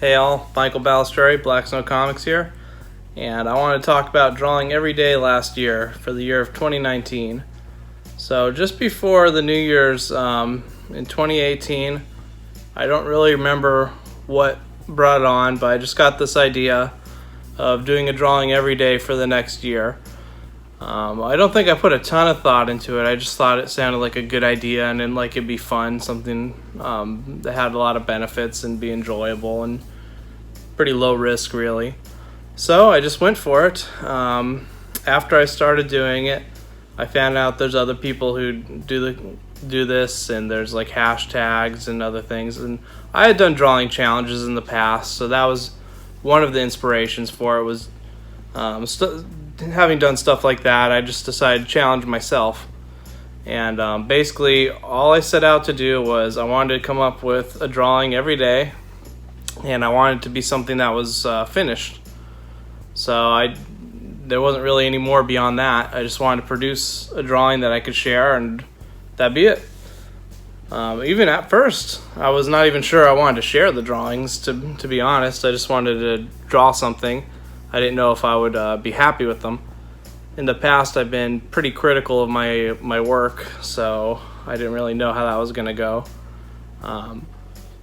Hey all, Michael Balistreri, Black Snow Comics here, and I want to talk about drawing every day last year for the year of 2019. So just before the New Year's in 2018, I don't really remember what brought it on, but I just got this idea of doing a drawing every day for the next year. I don't think I put a ton of thought into it. I just thought it sounded like a good idea and then like it'd be fun, something that had a lot of benefits and be enjoyable and pretty low risk really. So I just went for it. After I started doing it, I found out there's other people who do this, and there's like hashtags and other things. And I had done drawing challenges in the past, so that was one of the inspirations for it. Was having done stuff like that, I just decided to challenge myself. And basically all I set out to do was I wanted to come up with a drawing every day, and I wanted it to be something that was finished. So there wasn't really any more beyond that. I just wanted to produce a drawing that I could share, and that'd be it. Even at first, I was not even sure I wanted to share the drawings, to be honest. I just wanted to draw something. I didn't know if I would be happy with them. In the past, I've been pretty critical of my work, so I didn't really know how that was going to go.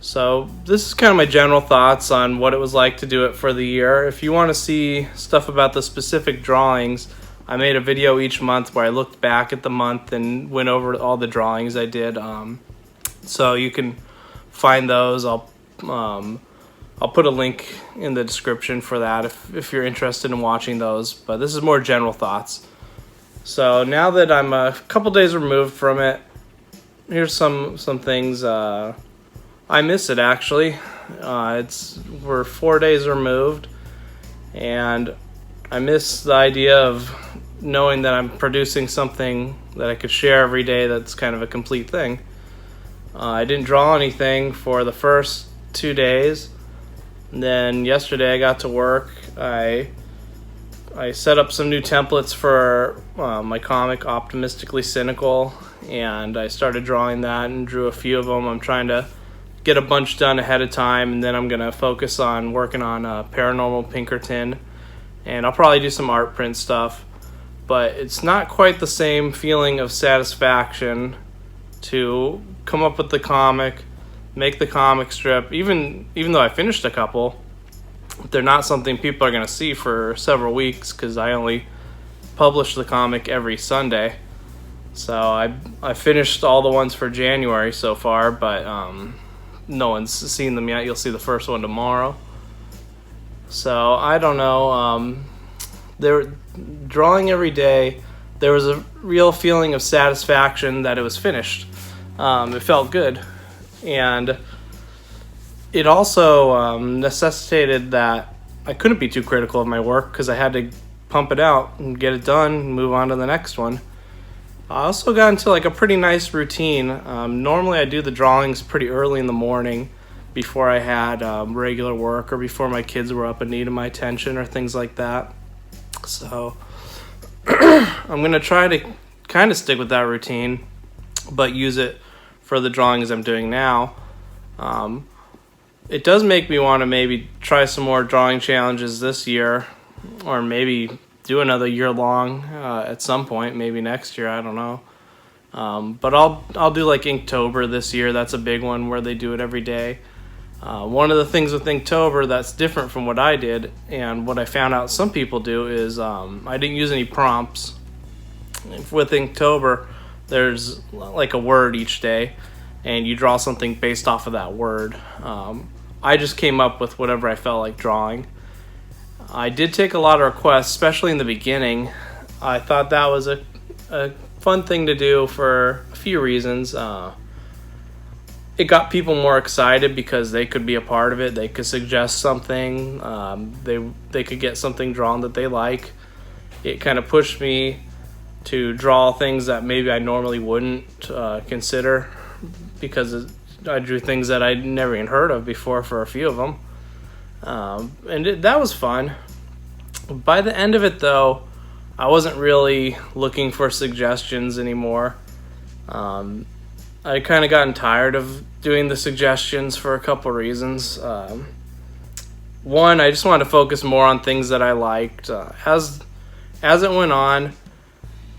So this is kind of my general thoughts on what it was like to do it for the year. If you want to see stuff about the specific drawings, I made a video each month where I looked back at the month and went over all the drawings I did. So you can find those. I'll put a link in the description for that if you're interested in watching those. But this is more general thoughts. So now that I'm a couple days removed from it, here's some things. I miss it actually. We're 4 days removed, and I miss the idea of knowing that I'm producing something that I could share every day that's kind of a complete thing. I didn't draw anything for the first 2 days. And then yesterday I got to work. I set up some new templates for my comic, Optimistically Cynical, and I started drawing that and drew a few of them. I'm trying to get a bunch done ahead of time, and then I'm going to focus on working on Paranormal Pinkerton, and I'll probably do some art print stuff. But it's not quite the same feeling of satisfaction to come up with the comic, make the comic strip, even though I finished a couple. They're not something people are going to see for several weeks because I only publish the comic every Sunday. So I finished all the ones for January so far, but no one's seen them yet. You'll see the first one tomorrow. So I don't know. Drawing every day, there was a real feeling of satisfaction that it was finished. It felt good. And it also necessitated that I couldn't be too critical of my work because I had to pump it out and get it done and move on to the next one. I also got into like a pretty nice routine. Normally I do the drawings pretty early in the morning before I had regular work or before my kids were up and needed my attention or things like that. So I'm going to try to kind of stick with that routine, but use it for the drawings I'm doing now. It does make me want to maybe try some more drawing challenges this year, or maybe do another year long at some point, maybe next year, I don't know. But I'll do like Inktober this year. That's a big one where they do it every day. One of the things with Inktober that's different from what I did, and what I found out some people do, is I didn't use any prompts. With Inktober, there's like a word each day, and you draw something based off of that word. I just came up with whatever I felt like drawing. I did take a lot of requests, especially in the beginning. I thought that was a fun thing to do for a few reasons. It got people more excited because they could be a part of it. They could suggest something. They could get something drawn that they like. It kind of pushed me to draw things that maybe I normally wouldn't consider, because I drew things that I'd never even heard of before for a few of them. That was fun. By the end of it, though, I wasn't really looking for suggestions anymore. I kind of gotten tired of doing the suggestions for a couple reasons. one, I just wanted to focus more on things that I liked. As it went on,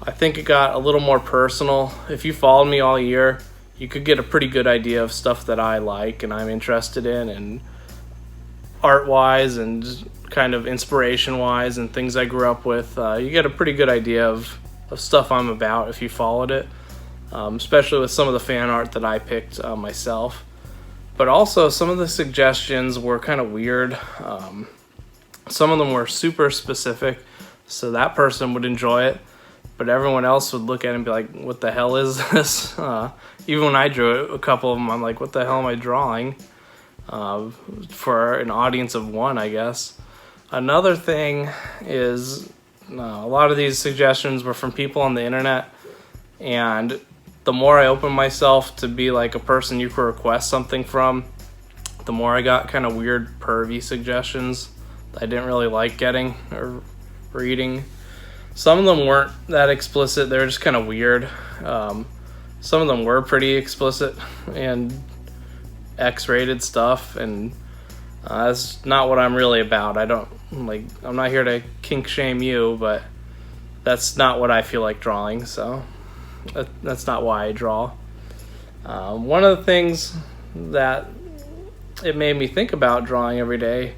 I think it got a little more personal. If you followed me all year, you could get a pretty good idea of stuff that I like and I'm interested in, and art-wise and kind of inspiration-wise and things I grew up with. You get a pretty good idea of stuff I'm about if you followed it, especially with some of the fan art that I picked myself. But also, some of the suggestions were kind of weird. Some of them were super specific, so that person would enjoy it, but everyone else would look at it and be like, what the hell is this? Even when I drew it, a couple of them, I'm like, what the hell am I drawing? For an audience of one, I guess. Another thing is, a lot of these suggestions were from people on the internet, and the more I opened myself to be like a person you could request something from, the more I got kind of weird, pervy suggestions I didn't really like getting or reading. Some of them weren't that explicit, they were just kind of weird. Some of them were pretty explicit and X-rated stuff, and that's not what I'm really about. I'm not here to kink shame you, but that's not what I feel like drawing, so that's not why I draw. One of the things that it made me think about drawing every day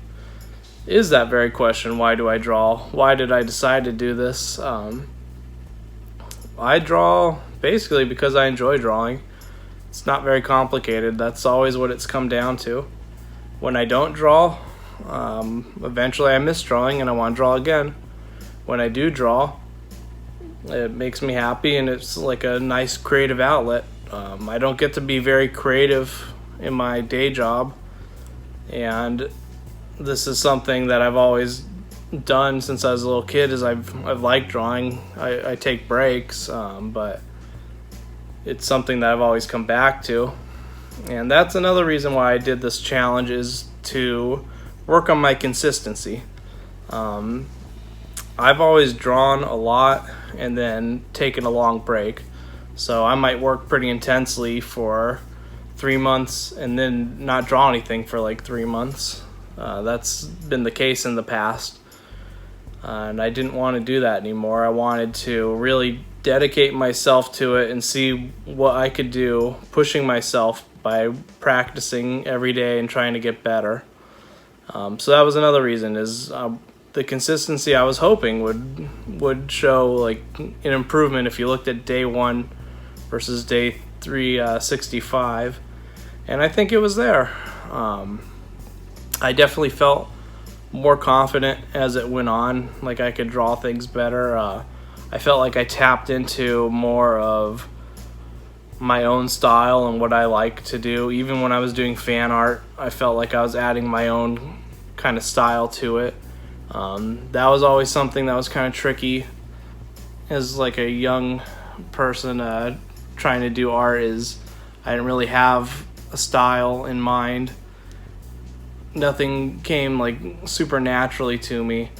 is that very question, why do I draw? Why did I decide to do this? I draw basically because I enjoy drawing. It's not very complicated. That's always what it's come down to. When I don't draw, eventually I miss drawing and I want to draw again. When I do draw, it makes me happy and it's like a nice creative outlet. I don't get to be very creative in my day job, and this is something that I've always done since I was a little kid. Is I've liked drawing. I take breaks, but it's something that I've always come back to, and that's another reason why I did this challenge, is to work on my consistency. I've always drawn a lot and then taken a long break, so I might work pretty intensely for 3 months and then not draw anything for like 3 months. That's been the case in the past, and I didn't want to do that anymore. I wanted to really dedicate myself to it and see what I could do, pushing myself by practicing every day and trying to get better. So that was another reason, is the consistency I was hoping would show like an improvement if you looked at day 1 versus day 365, and I think it was there. I definitely felt more confident as it went on, like I could draw things better. I felt like I tapped into more of my own style and what I like to do. Even when I was doing fan art, I felt like I was adding my own kind of style to it. That was always something that was kind of tricky as like a young person trying to do art, is I didn't really have a style in mind. Nothing came like super naturally to me,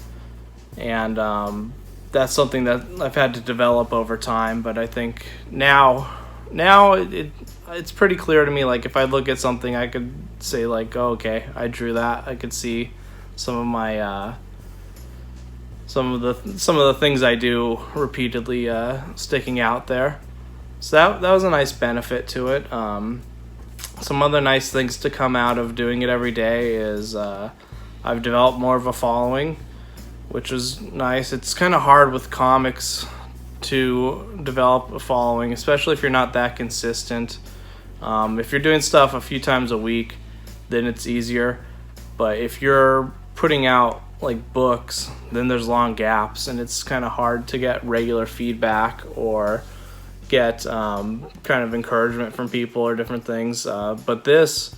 and that's something that I've had to develop over time. But I think now it's pretty clear to me, like if I look at something I could say like, oh, okay, I drew that. I could see some of my some of the things I do repeatedly sticking out there. So that was a nice benefit to it. Some other nice things to come out of doing it every day is I've developed more of a following, which is nice. It's kind of hard with comics to develop a following, especially if you're not that consistent. If you're doing stuff a few times a week, then it's easier. But if you're putting out like books, then there's long gaps, and it's kind of hard to get regular feedback or get kind of encouragement from people or different things. But this,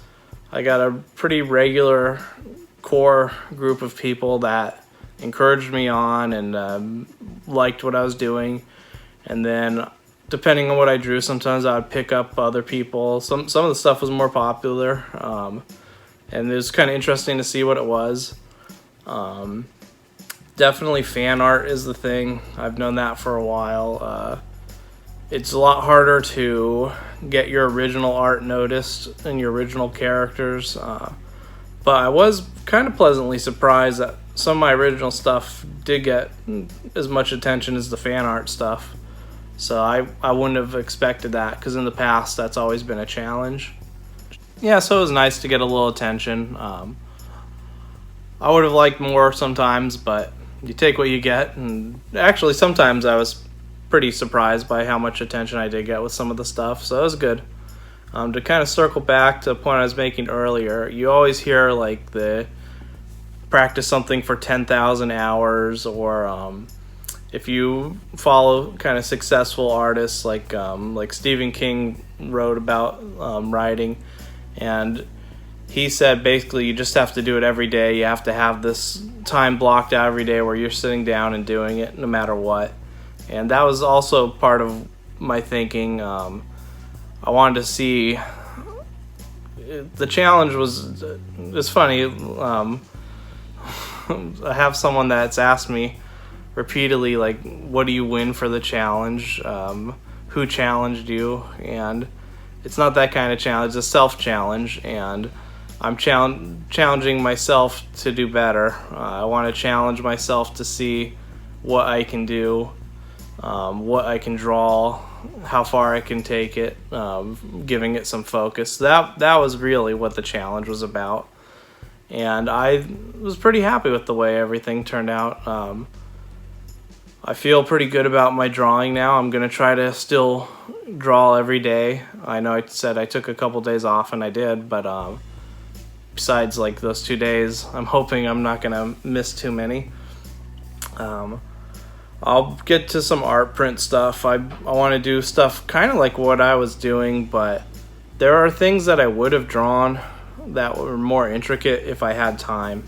I got a pretty regular core group of people that encouraged me on and liked what I was doing. And then depending on what I drew, sometimes I would pick up other people. Some of the stuff was more popular, and it was kind of interesting to see what it was. Definitely fan art is the thing. I've known that for a while. It's a lot harder to get your original art noticed and your original characters, But I was kind of pleasantly surprised that some of my original stuff did get as much attention as the fan art stuff. So I wouldn't have expected that, because in the past that's always been a challenge. Yeah, so it was nice to get a little attention. I would have liked more sometimes, but you take what you get. And actually, sometimes I was pretty surprised by how much attention I did get with some of the stuff, so it was good. To kind of circle back to the point I was making earlier, you always hear like the practice something for 10,000 hours, or if you follow kind of successful artists like Stephen King wrote about writing, and he said basically you just have to do it every day. You have to have this time blocked out every day where you're sitting down and doing it no matter what. And that was also part of my thinking. I wanted to see, the challenge was, it's funny, I have someone that's asked me repeatedly, like, what do you win for the challenge? Who challenged you? And it's not that kind of challenge, it's a self-challenge, and I'm challenging myself to do better. I want to challenge myself to see what I can do, what I can draw, how far I can take it, giving it some focus. That was really what the challenge was about, and I was pretty happy with the way everything turned out. I feel pretty good about my drawing now. I'm gonna try to still draw every day. I know I said I took a couple days off, and I did, but besides like those 2 days, I'm hoping I'm not gonna miss too many. I'll get to some art print stuff. I want to do stuff kind of like what I was doing, but there are things that I would have drawn that were more intricate if I had time.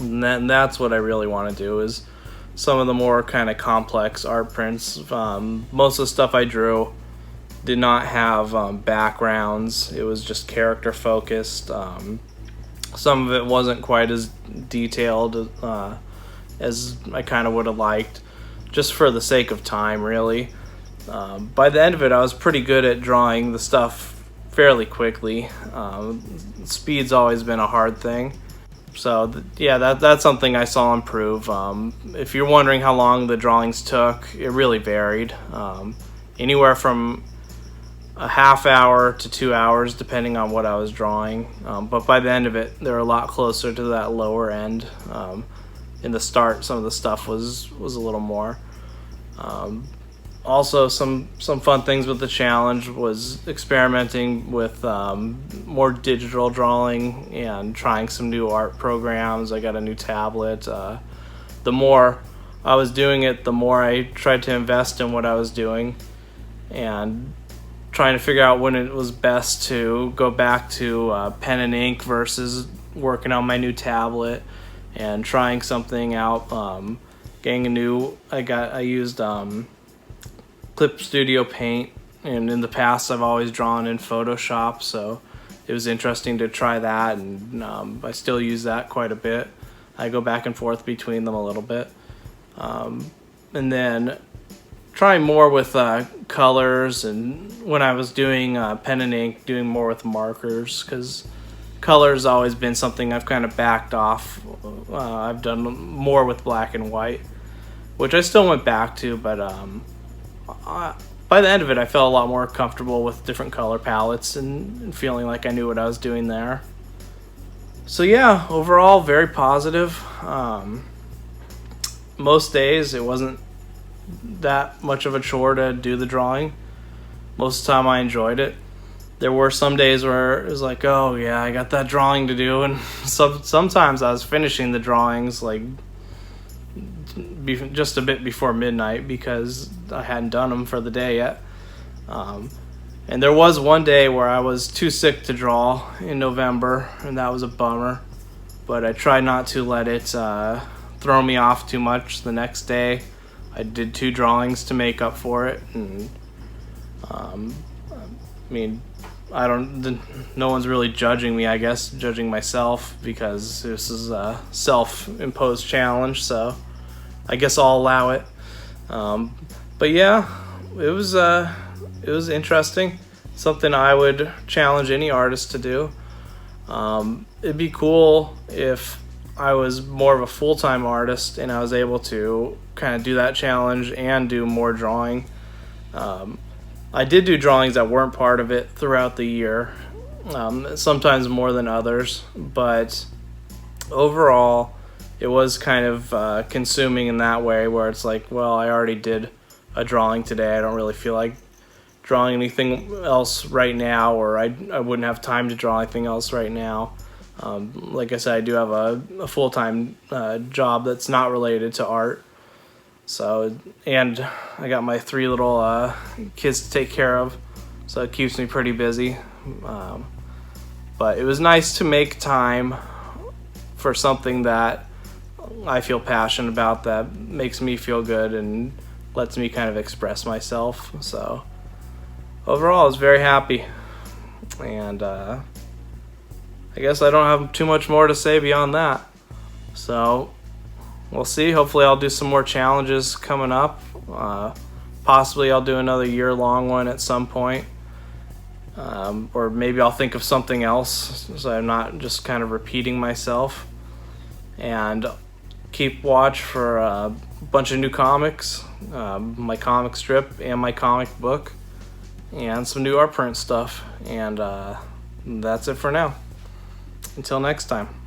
And that's what I really want to do, is some of the more kind of complex art prints. Most of the stuff I drew did not have backgrounds. It was just character focused. Some of it wasn't quite as detailed as I kind of would have liked, just for the sake of time, really. By the end of it, I was pretty good at drawing the stuff fairly quickly. Speed's always been a hard thing. So, yeah, that's something I saw improve. If you're wondering how long the drawings took, it really varied. Anywhere from a half hour to 2 hours, depending on what I was drawing. But by the end of it, they were a lot closer to that lower end. In the start, some of the stuff was a little more. Also, some fun things with the challenge was experimenting with more digital drawing and trying some new art programs. I got a new tablet. The more I was doing it, the more I tried to invest in what I was doing, and trying to figure out when it was best to go back to pen and ink versus working on my new tablet and trying something out. Getting a new, I used Clip Studio Paint, and in the past I've always drawn in Photoshop, so it was interesting to try that, and I still use that quite a bit. I go back and forth between them a little bit. And then trying more with colors, and when I was doing pen and ink, doing more with markers, because color's always been something I've kind of backed off. I've done more with black and white, which I still went back to, but by the end of it, I felt a lot more comfortable with different color palettes and feeling like I knew what I was doing there. So yeah, overall, very positive. Most days, it wasn't that much of a chore to do the drawing. Most of the time, I enjoyed it. There were some days where it was like, oh yeah, I got that drawing to do, and sometimes I was finishing the drawings like just a bit before midnight because I hadn't done them for the day yet. And there was one day where I was too sick to draw in November, and that was a bummer, but I tried not to let it throw me off too much. The next day I did 2 drawings to make up for it, and I mean, no one's really judging me, I guess, judging myself, because this is a self-imposed challenge, so I guess I'll allow it. But yeah, it was interesting. Something I would challenge any artist to do. It'd be cool if I was more of a full-time artist and I was able to kind of do that challenge and do more drawing. I did do drawings that weren't part of it throughout the year, sometimes more than others, but overall it was kind of consuming in that way, where it's like, well, I already did a drawing today, I don't really feel like drawing anything else right now, or I wouldn't have time to draw anything else right now. Like I said, I do have a full-time job that's not related to art. So, and I got my 3 little kids to take care of, so it keeps me pretty busy. But it was nice to make time for something that I feel passionate about, that makes me feel good and lets me kind of express myself. So overall, I was very happy, and I guess I don't have too much more to say beyond that. So we'll see. Hopefully I'll do some more challenges coming up. Possibly I'll do another year-long one at some point. Or maybe I'll think of something else, so I'm not just kind of repeating myself. And keep watch for a bunch of new comics, my comic strip and my comic book, and some new art print stuff. And that's it for now. Until next time.